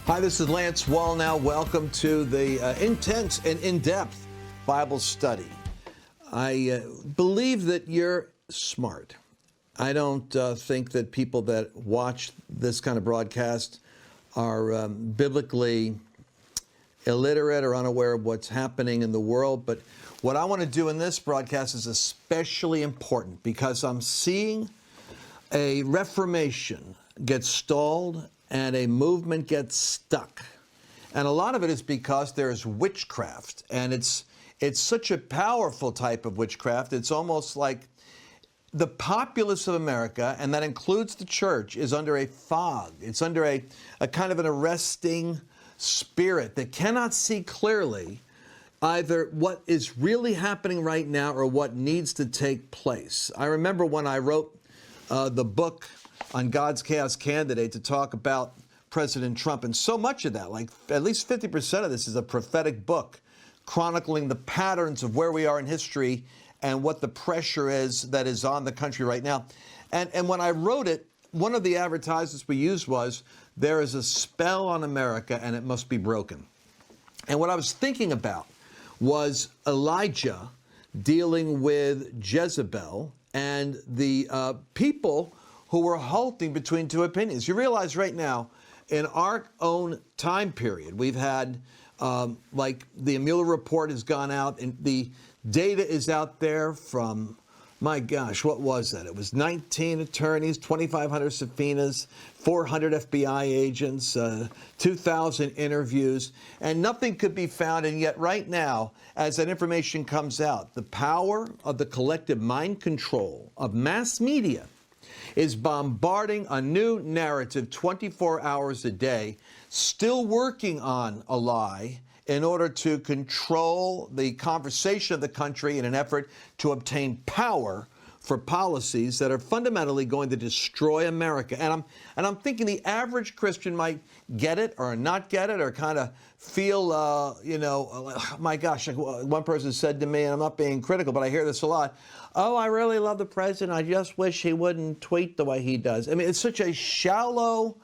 Hi, this is Lance Wallnau. Welcome to the intense and in-depth Bible study. I believe that you're smart. I don't think that people that watch this kind of broadcast are biblically illiterate or unaware of what's happening in the world. But what I want to do in this broadcast is especially important because I'm seeing a reformation get stalled and a movement gets stuck. And a lot of it is because there's witchcraft, and it's such a powerful type of witchcraft. It's almost like the populace of America, and that includes the church, is under a fog. It's under a kind of an arresting spirit that cannot see clearly either what is really happening right now or what needs to take place. I remember when I wrote the book on God's Chaos Candidate to talk about President Trump, and so much of that, like at least 50% of this, is a prophetic book chronicling the patterns of where we are in history and what the pressure is that is on the country right now. And when I wrote it, one of the advertisements we used was, there is a spell on America and it must be broken. And what I was thinking about was Elijah dealing with Jezebel and the people who were halting between two opinions. You realize right now, in our own time period, we've had, like the Mueller report has gone out, and the data is out there from, my gosh, what was that? It was 19 attorneys, 2,500 subpoenas, 400 FBI agents, 2,000 interviews, and nothing could be found. And yet right now, as that information comes out, the power of the collective mind control of mass media is bombarding a new narrative 24 hours a day, still working on a lie in order to control the conversation of the country in an effort to obtain power for policies that are fundamentally going to destroy America. And I'm thinking the average Christian might get it or not get it, or kind of feel, my gosh, like one person said to me, and I'm not being critical, but I hear this a lot, oh, I really love the president, I just wish he wouldn't tweet the way he does. I mean, it's such a shallow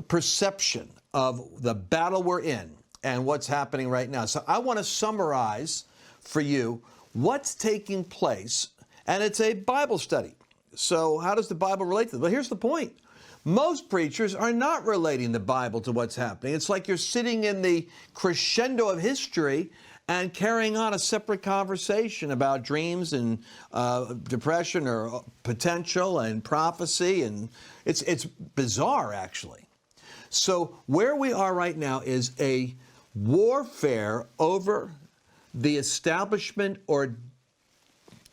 perception of the battle we're in and what's happening right now. So I want to summarize for you what's taking place, and it's a Bible study. So how does the Bible relate to this? Well, here's the point. Most preachers are not relating the Bible to what's happening. It's like you're sitting in the crescendo of history and carrying on a separate conversation about dreams and depression or potential and prophecy, and it's bizarre, actually. So where we are right now is a warfare over the establishment or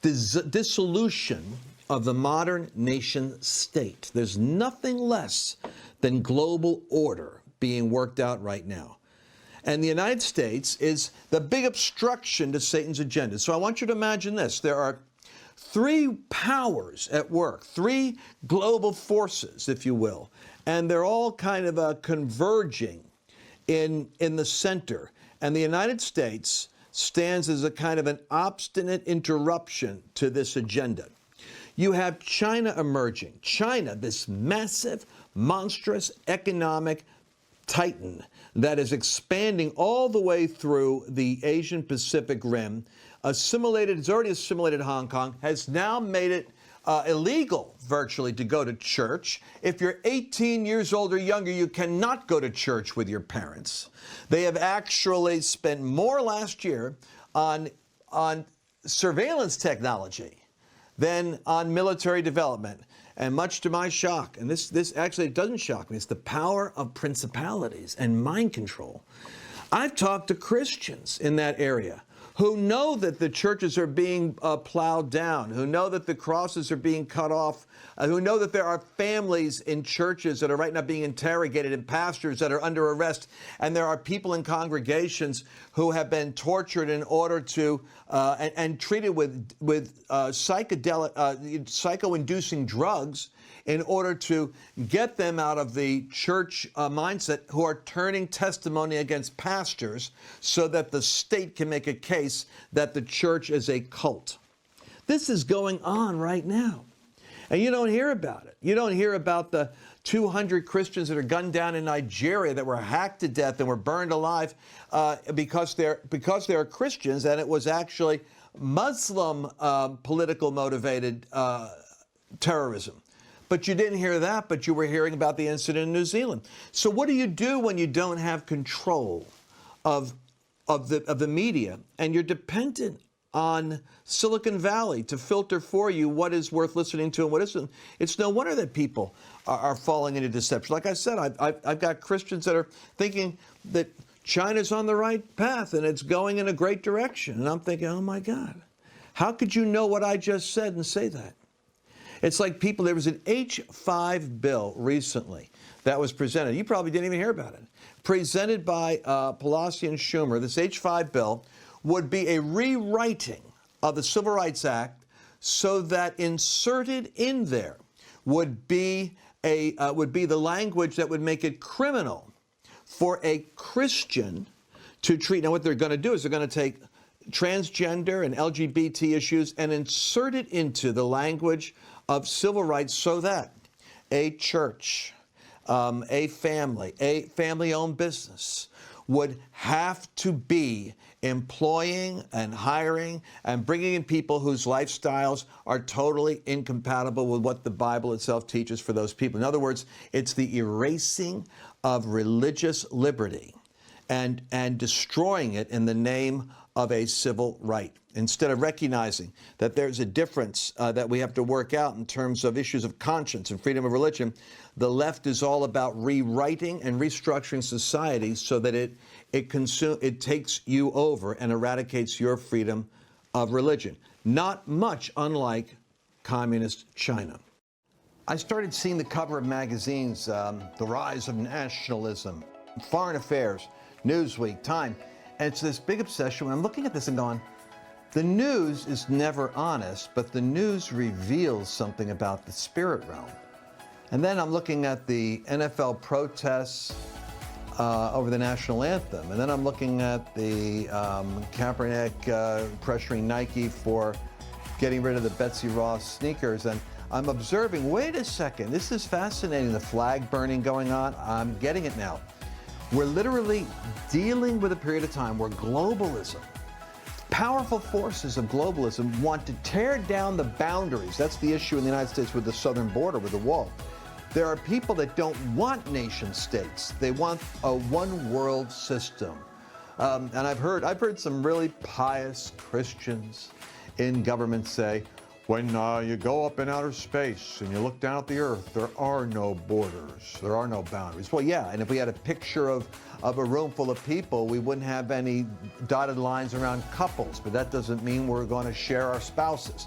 dissolution of the modern nation state. There's nothing less than global order being worked out right now. And the United States is the big obstruction to Satan's agenda. So I want you to imagine this. There are three powers at work, three global forces, if you will, and they're all kind of converging in the center. And the United States stands as a kind of an obstinate interruption to this agenda. You have China emerging. China, this massive, monstrous economic titan that is expanding all the way through the Asian Pacific Rim, it's already assimilated Hong Kong, has now made it illegal virtually to go to church. If you're 18 years old or younger, you cannot go to church with your parents. They have actually spent more last year on surveillance technology than on military development. And much to my shock, and this actually doesn't shock me, it's the power of principalities and mind control. I've talked to Christians in that area who know that the churches are being plowed down, who know that the crosses are being cut off, who know that there are families in churches that are right now being interrogated and pastors that are under arrest, and there are people in congregations who have been tortured in order to and treated with psycho-inducing drugs in order to get them out of the church mindset, who are turning testimony against pastors so that the state can make a case that the church is a cult. This is going on right now. And you don't hear about it. You don't hear about the 200 Christians that are gunned down in Nigeria that were hacked to death and were burned alive because they're Christians, and it was actually Muslim political motivated terrorism. But you didn't hear that, but you were hearing about the incident in New Zealand. So what do you do when you don't have control of the media and you're dependent on Silicon Valley to filter for you what is worth listening to and what isn't? It's no wonder that people are falling into deception. Like I said, I've got Christians that are thinking that China's on the right path and it's going in a great direction. And I'm thinking, oh my God, how could you know what I just said and say that? It's like people, there was an H5 bill recently that was presented. You probably didn't even hear about it. Presented by Pelosi and Schumer. This H5 bill would be a rewriting of the Civil Rights Act so that inserted in there would be the language that would make it criminal for a Christian to treat. Now, what they're going to do is they're going to take transgender and LGBT issues and insert it into the language of civil rights so that a church, a family-owned business would have to be employing and hiring and bringing in people whose lifestyles are totally incompatible with what the Bible itself teaches for those people. In other words, it's the erasing of religious liberty and destroying it in the name of a civil right, instead of recognizing that there's a difference that we have to work out in terms of issues of conscience and freedom of religion. The left is all about rewriting and restructuring society so that it takes you over and eradicates your freedom of religion. Not much unlike communist China. I started seeing the cover of magazines, The Rise of Nationalism, Foreign Affairs, Newsweek, Time, and it's this big obsession. When I'm looking at this and going, the news is never honest, but the news reveals something about the spirit realm. And then I'm looking at the NFL protests over the national anthem. And then I'm looking at the Kaepernick pressuring Nike for getting rid of the Betsy Ross sneakers. And I'm observing, wait a second, this is fascinating, the flag burning going on. I'm getting it now. We're literally dealing with a period of time where globalism, powerful forces of globalism want to tear down the boundaries. That's the issue in the United States with the southern border, with the wall. There are people that don't want nation states. They want a one world system. And I've heard some really pious Christians in government say, when you go up in outer space and you look down at the earth, there are no borders, there are no boundaries. Well, yeah, and if we had a picture of a room full of people, we wouldn't have any dotted lines around couples, but that doesn't mean we're going to share our spouses.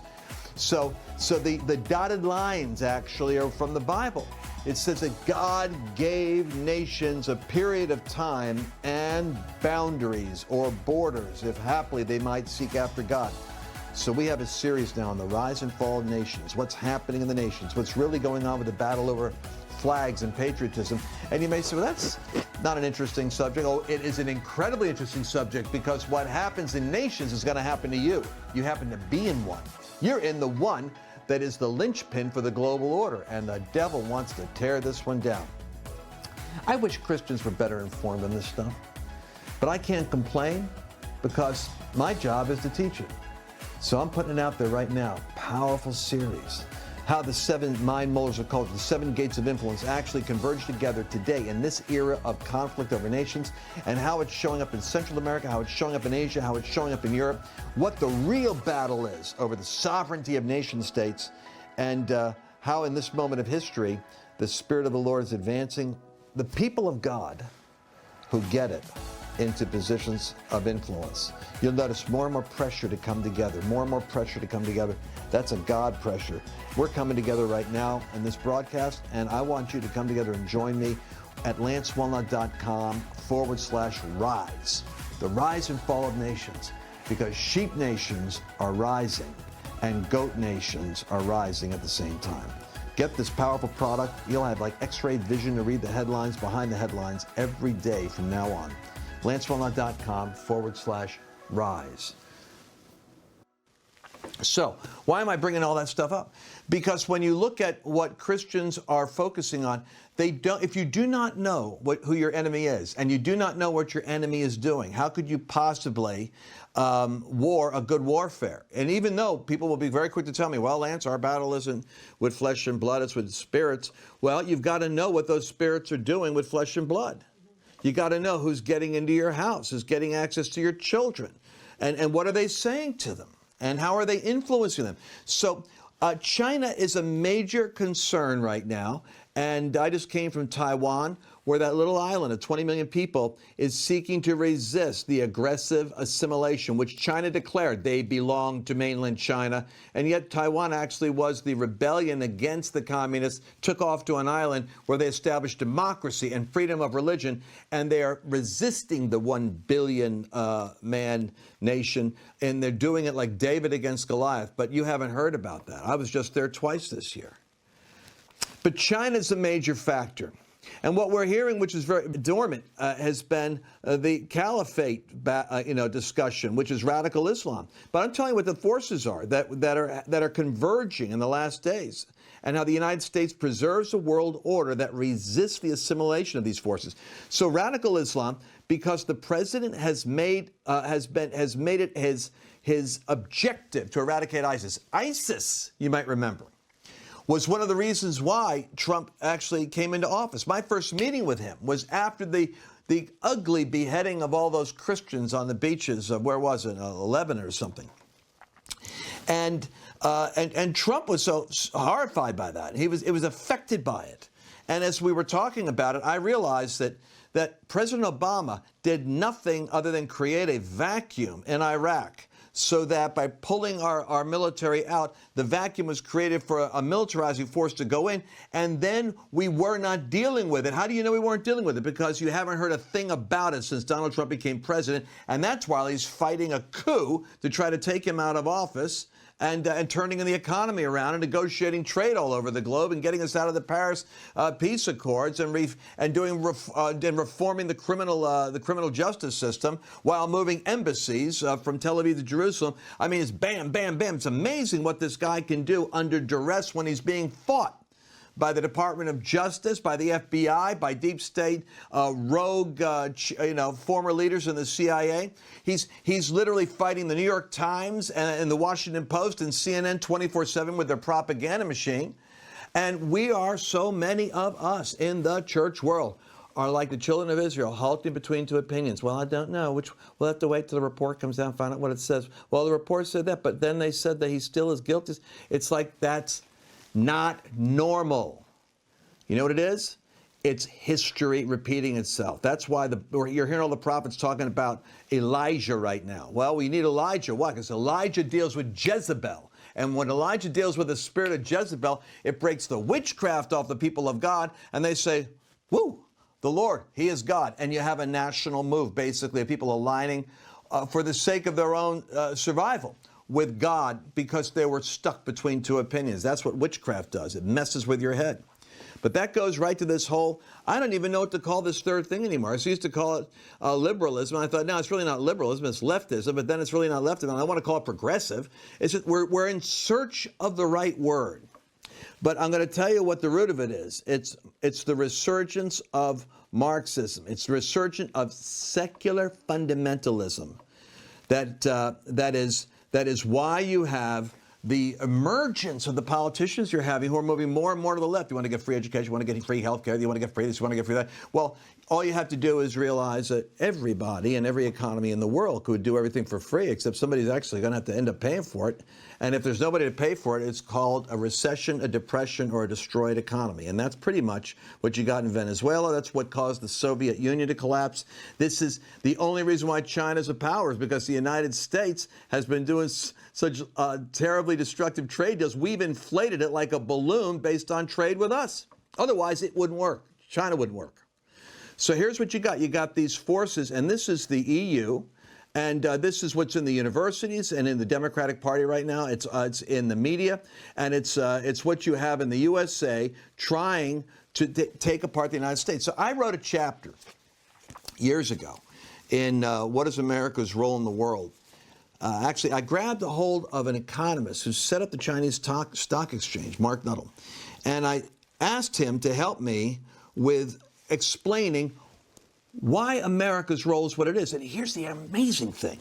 So the dotted lines actually are from the Bible. It says that God gave nations a period of time and boundaries or borders, if haply they might seek after God. So we have a series now on the rise and fall of nations, what's happening in the nations, what's really going on with the battle over flags and patriotism. And you may say, well, that's not an interesting subject. Oh, it is an incredibly interesting subject, because what happens in nations is going to happen to you. You happen to be in one. You're in the one that is the linchpin for the global order, and the devil wants to tear this one down. I wish Christians were better informed on this stuff, but I can't complain because my job is to teach it. So I'm putting it out there right now. Powerful series. How the seven mind molders of culture, the seven gates of influence, actually converge together today in this era of conflict over nations, and how it's showing up in Central America, how it's showing up in Asia, how it's showing up in Europe, what the real battle is over the sovereignty of nation states, and how in this moment of history, the Spirit of the Lord is advancing the people of God who get it into positions of influence. You'll notice more and more pressure to come together, more and more pressure to come together. That's a God pressure. We're coming together right now in this broadcast, and I want you to come together and join me at lancewallnau.com/rise. The rise and fall of nations, because sheep nations are rising and goat nations are rising at the same time. Get this powerful product. You'll have like x-ray vision to read the headlines behind the headlines every day from now on. lancewallnau.com/rise. So why am I bringing all that stuff up? Because when you look at what Christians are focusing on, they don't. If you do not know who your enemy is, and you do not know what your enemy is doing, how could you possibly war a good warfare? And even though people will be very quick to tell me, well, Lance, our battle isn't with flesh and blood, it's with spirits. Well, you've got to know what those spirits are doing with flesh and blood. You got to know who's getting into your house, who's getting access to your children, and what are they saying to them? And how are they influencing them? So China is a major concern right now. And I just came from Taiwan, where that little island of 20 million people is seeking to resist the aggressive assimilation, which China declared they belong to mainland China. And yet Taiwan actually was the rebellion against the communists, took off to an island where they established democracy and freedom of religion. And they are resisting the 1 billion man nation. And they're doing it like David against Goliath. But you haven't heard about that. I was just there twice this year. But China's a major factor. And what we're hearing, which is very dormant, has been the caliphate discussion, which is radical Islam. But I'm telling you what the forces are that are converging in the last days, and how the United States preserves a world order that resists the assimilation of these forces. So radical Islam, because the president has made it his objective to eradicate ISIS. ISIS, you might remember, was one of the reasons why Trump actually came into office. My first meeting with him was after the ugly beheading of all those Christians on the beaches of, where was it, Lebanon or something. And Trump was so horrified by that. It was affected by it. And as we were talking about it, I realized that President Obama did nothing other than create a vacuum in Iraq, so that by pulling our military out, the vacuum was created for a militarizing force to go in, and then we were not dealing with it. How do you know we weren't dealing with it? Because you haven't heard a thing about it since Donald Trump became president, and that's while he's fighting a coup to try to take him out of office, and turning the economy around and negotiating trade all over the globe and getting us out of the Paris peace accords and reforming the criminal justice system while moving embassies from Tel Aviv to Jerusalem. I mean, it's bam, bam, bam. It's amazing what this guy can do under duress when he's being fought by the Department of Justice, by the FBI, by deep state, rogue, former leaders in the CIA. He's literally fighting the New York Times and the Washington Post and CNN 24/7 with their propaganda machine. And we are, so many of us in the church world are like the children of Israel, halting between two opinions. Well, I don't know. We'll have to wait till the report comes out and find out what it says. Well, the report said that, but then they said that he still is guilty. It's like that's not normal. You know what it is? It's history repeating itself. That's why you're hearing all the prophets talking about Elijah right now. Well, we need Elijah. Why? Because Elijah deals with Jezebel. And when Elijah deals with the spirit of Jezebel, it breaks the witchcraft off the people of God. And they say, woo, the Lord, he is God. And you have a national move, basically, of people aligning for the sake of their own survival with God, because they were stuck between two opinions. That's what witchcraft does. It messes with your head. But that goes right to this whole, I don't even know what to call this third thing anymore. I used to call it liberalism. And I thought, no, it's really not liberalism, it's leftism. But then it's really not leftism. I want to call it progressive. It's just, we're in search of the right word. But I'm going to tell you what the root of it is. It's the resurgence of Marxism. It's the resurgence of secular fundamentalism. That is why you have the emergence of the politicians you're having who are moving more and more to the left. You want to get free education, you want to get free health care, you want to get free this, you want to get free that. Well, all you have to do is realize that everybody and every economy in the world could do everything for free, except somebody's actually going to have to end up paying for it. And if there's nobody to pay for it, it's called a recession, a depression, or a destroyed economy. And that's pretty much what you got in Venezuela. That's what caused the Soviet Union to collapse. This is the only reason why China's a power, is because the United States has been doing such terribly destructive trade deals. We've inflated it like a balloon based on trade with us. Otherwise, it wouldn't work. China wouldn't work. So here's what you got. You got these forces, and this is the EU, and this is what's in the universities and in the Democratic Party right now. It's in the media, and it's what you have in the USA trying to take apart the United States. So I wrote a chapter years ago in What is America's Role in the World? Actually, I grabbed a hold of an economist who set up the Chinese stock exchange, Mark Nuttall, and I asked him to help me with explaining why America's role is what it is. And here's the amazing thing.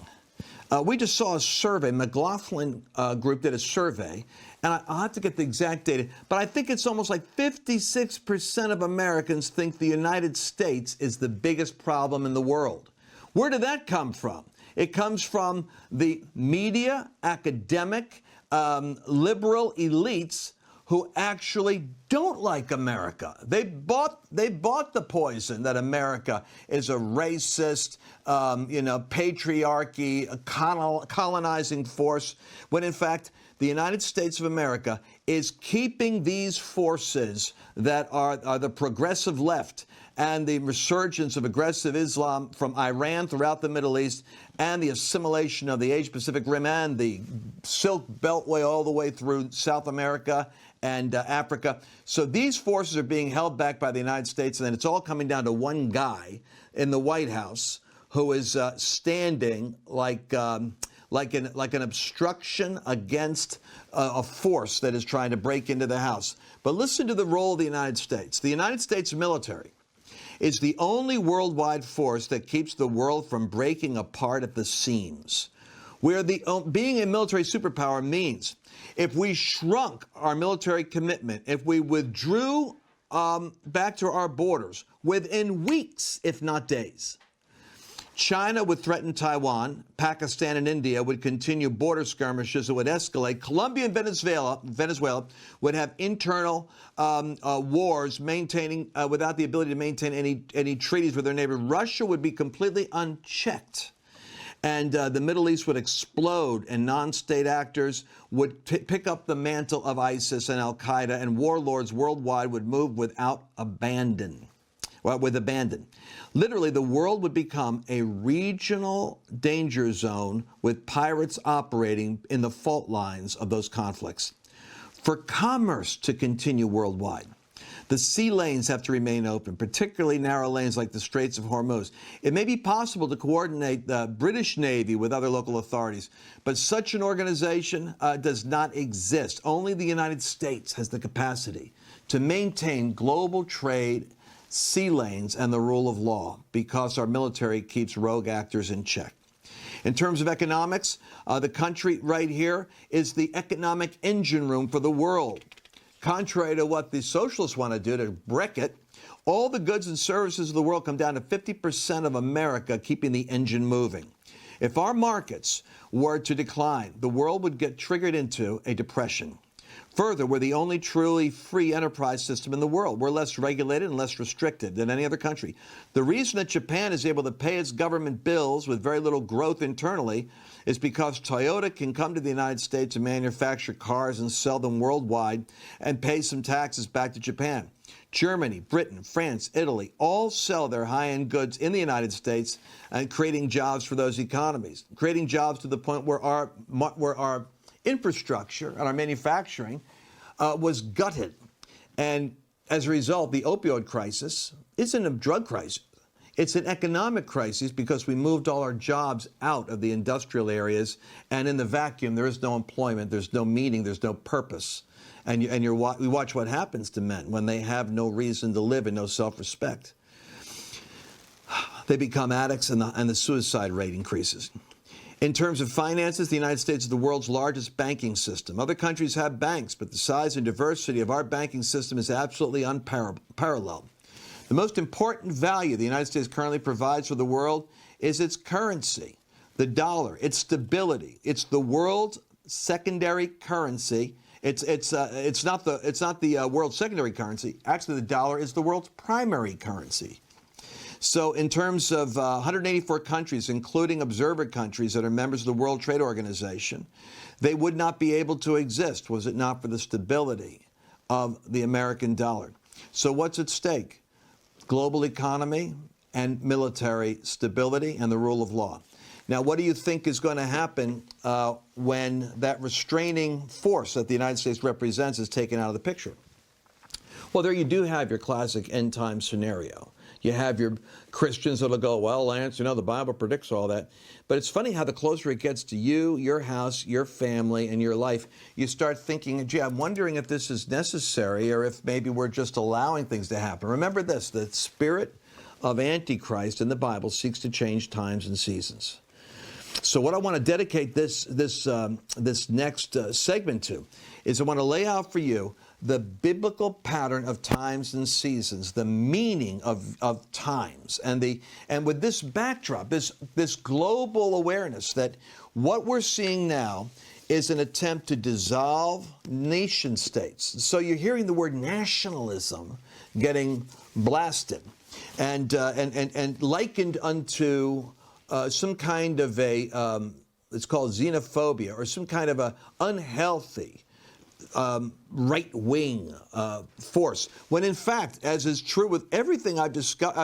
We just saw a survey. McLaughlin Group did a survey, and I'll have to get the exact data, but I think it's almost like 56% of Americans think the United States is the biggest problem in the world. Where did that come from? It comes from the media, academic, liberal elites who actually don't like America. They bought the poison that America is a racist, patriarchy, a colonizing force, when in fact the United States of America is keeping these forces that are the progressive left and the resurgence of aggressive Islam from Iran throughout the Middle East and the assimilation of the Asia-Pacific Rim and the Silk Beltway all the way through South America and Africa. So these forces are being held back by the United States, and then it's all coming down to one guy in the White House who is standing like an obstruction against a force that is trying to break into the House. But listen to the role of the United States. The United States military is the only worldwide force that keeps the world from breaking apart at the seams. Where being a military superpower means if we shrunk our military commitment, if we withdrew back to our borders within weeks, if not days, China would threaten Taiwan, Pakistan and India would continue border skirmishes that would escalate, Colombia and Venezuela would have internal wars maintaining without the ability to maintain any treaties with their neighbor. Russia would be completely unchecked. And the Middle East would explode, and non-state actors would pick up the mantle of ISIS and Al-Qaeda, and warlords worldwide would move without abandon. With abandon. Literally, the world would become a regional danger zone with pirates operating in the fault lines of those conflicts. For commerce to continue worldwide, the sea lanes have to remain open, particularly narrow lanes like the Straits of Hormuz. It may be possible to coordinate the British Navy with other local authorities, but such an organization does not exist. Only the United States has the capacity to maintain global trade, sea lanes, and the rule of law, because our military keeps rogue actors in check. In terms of economics, the country right here is the economic engine room for the world. Contrary to what the socialists want to do to brick it, all the goods and services of the world come down to 50% of America keeping the engine moving. If our markets were to decline, the world would get triggered into a depression. Further, we're the only truly free enterprise system in the world. We're less regulated and less restricted than any other country. The reason that Japan is able to pay its government bills with very little growth internally is because Toyota can come to the United States and manufacture cars and sell them worldwide and pay some taxes back to Japan. Germany, Britain, France, Italy all sell their high-end goods in the United States and creating jobs for those economies, creating jobs to the point where our infrastructure and our manufacturing was gutted. And as a result, the opioid crisis isn't a drug crisis. It's an economic crisis because we moved all our jobs out of the industrial areas, and in the vacuum, there is no employment, there's no meaning, there's no purpose. And we watch what happens to men when they have no reason to live and no self-respect. They become addicts, and the suicide rate increases. In terms of finances, the United States is the world's largest banking system. Other countries have banks, but the size and diversity of our banking system is absolutely unparalleled. The most important value the United States currently provides for the world is its currency, the dollar, its stability. It's the world's secondary currency. It's not the world's secondary currency. Actually, the dollar is the world's primary currency. So in terms of 184 countries, including observer countries that are members of the World Trade Organization, they would not be able to exist was it not for the stability of the American dollar. So what's at stake? Global economy and military stability and the rule of law. Now, what do you think is going to happen when that restraining force that the United States represents is taken out of the picture? Well, there you do have your classic end-time scenario. You have your Christians that'll go, well, Lance, you know, the Bible predicts all that. But it's funny how the closer it gets to you, your house, your family, and your life, you start thinking, gee, I'm wondering if this is necessary or if maybe we're just allowing things to happen. Remember this, the spirit of Antichrist in the Bible seeks to change times and seasons. So what I want to dedicate this next segment to is I want to lay out for you the biblical pattern of times and seasons, the meaning of times, and with this backdrop, this global awareness that what we're seeing now is an attempt to dissolve nation states. So you're hearing the word nationalism getting blasted and likened unto some kind of it's called xenophobia, or some kind of a unhealthy right-wing force. When in fact, as is true with everything I've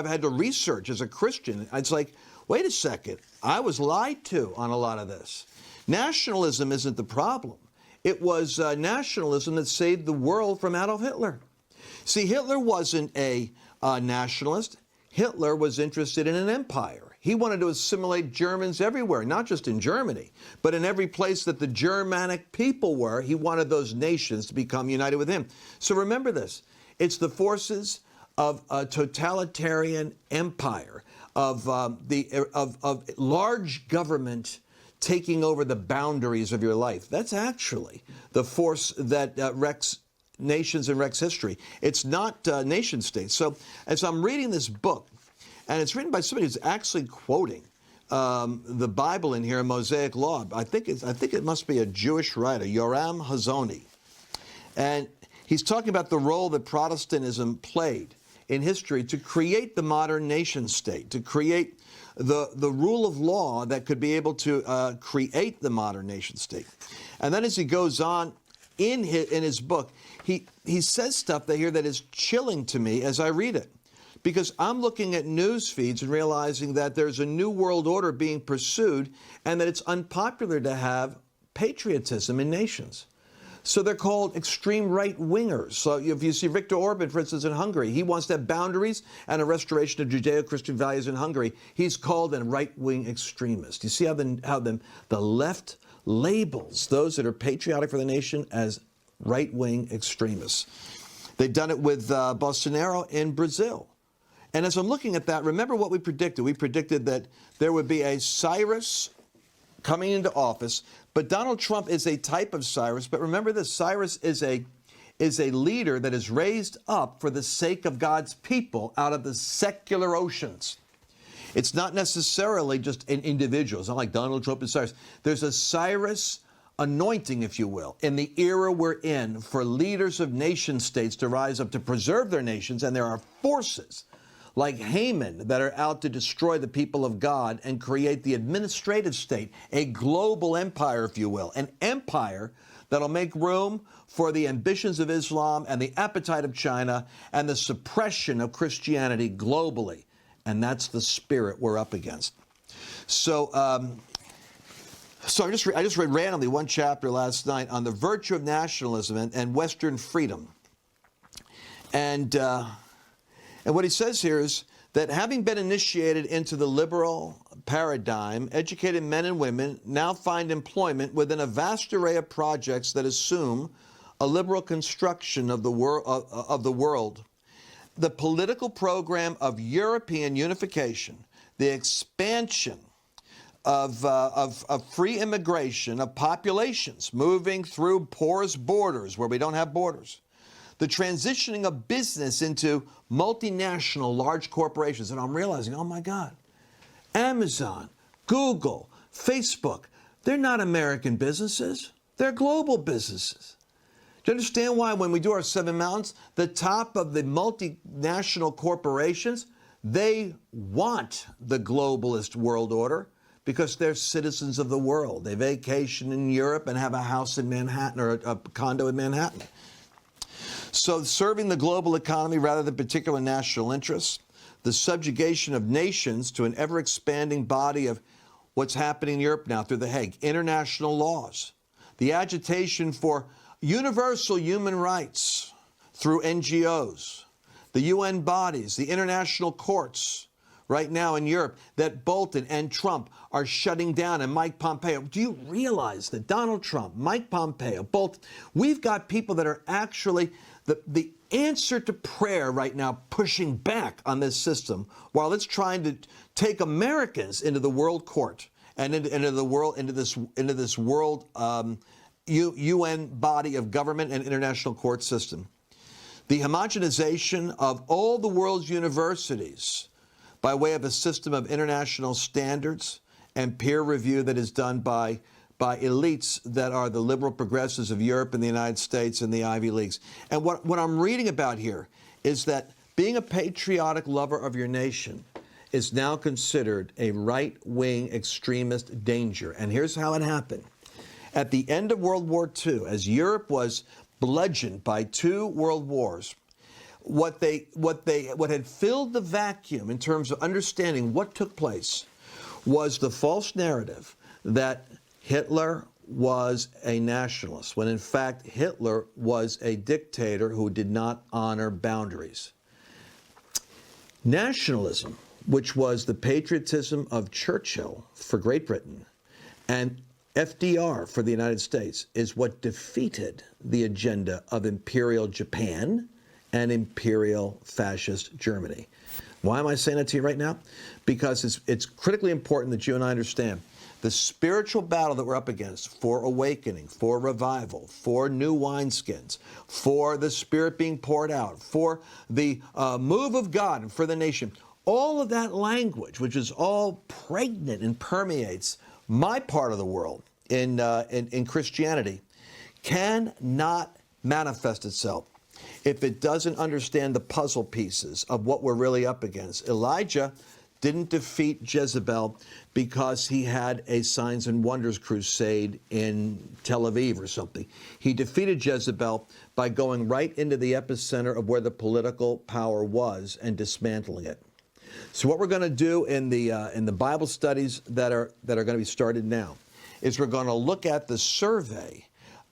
had to research as a Christian, it's like, wait a second, I was lied to on a lot of this. Nationalism isn't the problem. It was nationalism that saved the world from Adolf Hitler. See, Hitler wasn't a nationalist. Hitler was interested in an empire. He wanted to assimilate Germans everywhere, not just in Germany, but in every place that the Germanic people were. He wanted those nations to become united with him. So remember this. It's the forces of a totalitarian empire, of large government taking over the boundaries of your life. That's actually the force that wrecks nations and wrecks history. It's not nation states. So as I'm reading this book, and it's written by somebody who's actually quoting the Bible in here, Mosaic Law. I think it must be a Jewish writer, Yoram Hazony. And he's talking about the role that Protestantism played in history to create the modern nation state, to create the rule of law that could be able to create the modern nation state. And then as he goes on in his book, he says stuff here that is chilling to me as I read it. Because I'm looking at news feeds and realizing that there's a new world order being pursued and that it's unpopular to have patriotism in nations. So they're called extreme right-wingers. So if you see Viktor Orban, for instance, in Hungary, he wants to have boundaries and a restoration of Judeo-Christian values in Hungary. He's called a right-wing extremist. You see how the left labels those that are patriotic for the nation as right-wing extremists. They've done it with Bolsonaro in Brazil. And as I'm looking at that, remember what we predicted. We predicted that there would be a Cyrus coming into office, but Donald Trump is a type of Cyrus. But remember this, Cyrus is a leader that is raised up for the sake of God's people out of the secular oceans. It's not necessarily just an individual. It's not like Donald Trump and Cyrus. There's a Cyrus anointing, if you will, in the era we're in for leaders of nation states to rise up to preserve their nations. And there are forces like Haman that are out to destroy the people of God and create the administrative state, a global empire, if you will, an empire that'll make room for the ambitions of Islam and the appetite of China and the suppression of Christianity globally. And that's the spirit we're up against. So, I just read randomly one chapter last night on the virtue of nationalism and Western freedom. And what he says here is that having been initiated into the liberal paradigm, educated men and women now find employment within a vast array of projects that assume a liberal construction of the world. The political program of European unification, the expansion of free immigration of populations moving through porous borders where we don't have borders, the transitioning of business into multinational large corporations. And I'm realizing, oh my God, Amazon, Google, Facebook, they're not American businesses. They're global businesses. Do you understand why when we do our 7 Mountains, the top of the multinational corporations, they want the globalist world order because they're citizens of the world. They vacation in Europe and have a house in Manhattan or a condo in Manhattan. So serving the global economy rather than particular national interests, the subjugation of nations to an ever-expanding body of what's happening in Europe now through The Hague, international laws, the agitation for universal human rights through NGOs, the UN bodies, the international courts right now in Europe that Bolton and Trump are shutting down, and Mike Pompeo. Do you realize that Donald Trump, Mike Pompeo, Bolton, we've got people that are actually the answer to prayer right now, pushing back on this system while it's trying to take Americans into the world court and into this world UN body of government and international court system. The homogenization of all the world's universities by way of a system of international standards and peer review that is done by elites that are the liberal progressives of Europe and the United States and the Ivy Leagues. And what I'm reading about here is that being a patriotic lover of your nation is now considered a right-wing extremist danger. And here's how it happened. At the end of World War II, as Europe was bludgeoned by 2 world wars, what had filled the vacuum in terms of understanding what took place was the false narrative that Hitler was a nationalist, when in fact Hitler was a dictator who did not honor boundaries. Nationalism, which was the patriotism of Churchill for Great Britain and FDR for the United States, is what defeated the agenda of Imperial Japan and Imperial Fascist Germany. Why am I saying that to you right now? Because it's critically important that you and I understand the spiritual battle that we're up against for awakening, for revival, for new wineskins, for the Spirit being poured out, for the move of God and for the nation. All of that language, which is all pregnant and permeates my part of the world in Christianity, cannot manifest itself if it doesn't understand the puzzle pieces of what we're really up against. Elijah didn't defeat Jezebel because he had a signs and wonders crusade in Tel Aviv or something. He defeated Jezebel by going right into the epicenter of where the political power was and dismantling it. So what we're going to do in the Bible studies that are going to be started now is we're going to look at the survey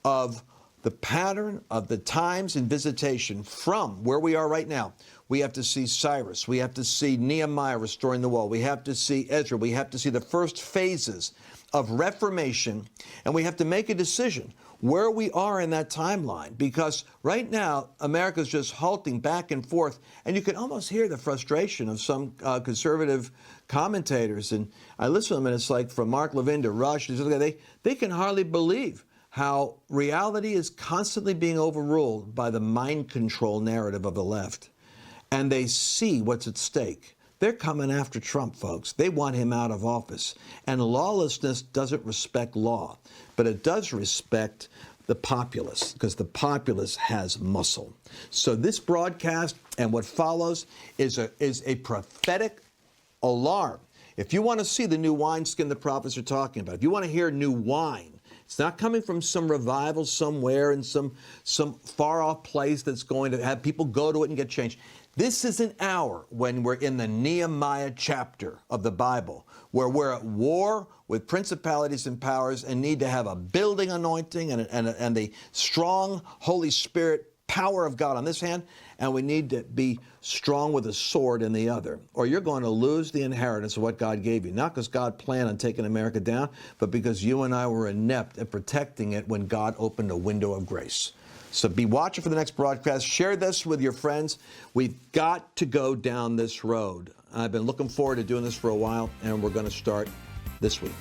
of the pattern of the times and visitation from where we are right now. We have to see Cyrus. We have to see Nehemiah restoring the wall. We have to see Ezra. We have to see the first phases of reformation. And we have to make a decision where we are in that timeline. Because right now, America's just halting back and forth. And you can almost hear the frustration of some conservative commentators. And I listen to them, and it's like from Mark Levin to Rush. They can hardly believe how reality is constantly being overruled by the mind control narrative of the left. And they see what's at stake. They're coming after Trump, folks. They want him out of office. And lawlessness doesn't respect law, but it does respect the populace, because the populace has muscle. So this broadcast and what follows is a prophetic alarm. If you want to see the new wineskin the prophets are talking about, if you want to hear new wine, it's not coming from some revival somewhere in some far-off place that's going to have people go to it and get changed. This is an hour when we're in the Nehemiah chapter of the Bible, where we're at war with principalities and powers and need to have a building anointing and the strong Holy Spirit power of God on this hand, and we need to be strong with a sword in the other, or you're going to lose the inheritance of what God gave you. Not because God planned on taking America down, but because you and I were inept at protecting it when God opened a window of grace. So be watching for the next broadcast. Share this with your friends. We've got to go down this road. I've been looking forward to doing this for a while, and we're going to start this week.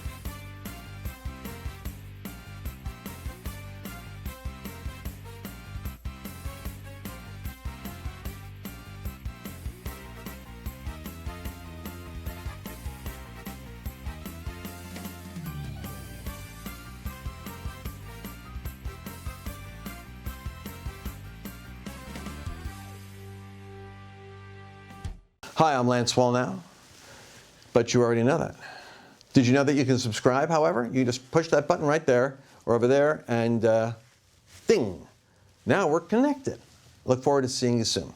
Hi, I'm Lance Wallnau, but you already know that. Did you know that you can subscribe, however? You just push that button right there or over there and ding. Now we're connected. Look forward to seeing you soon.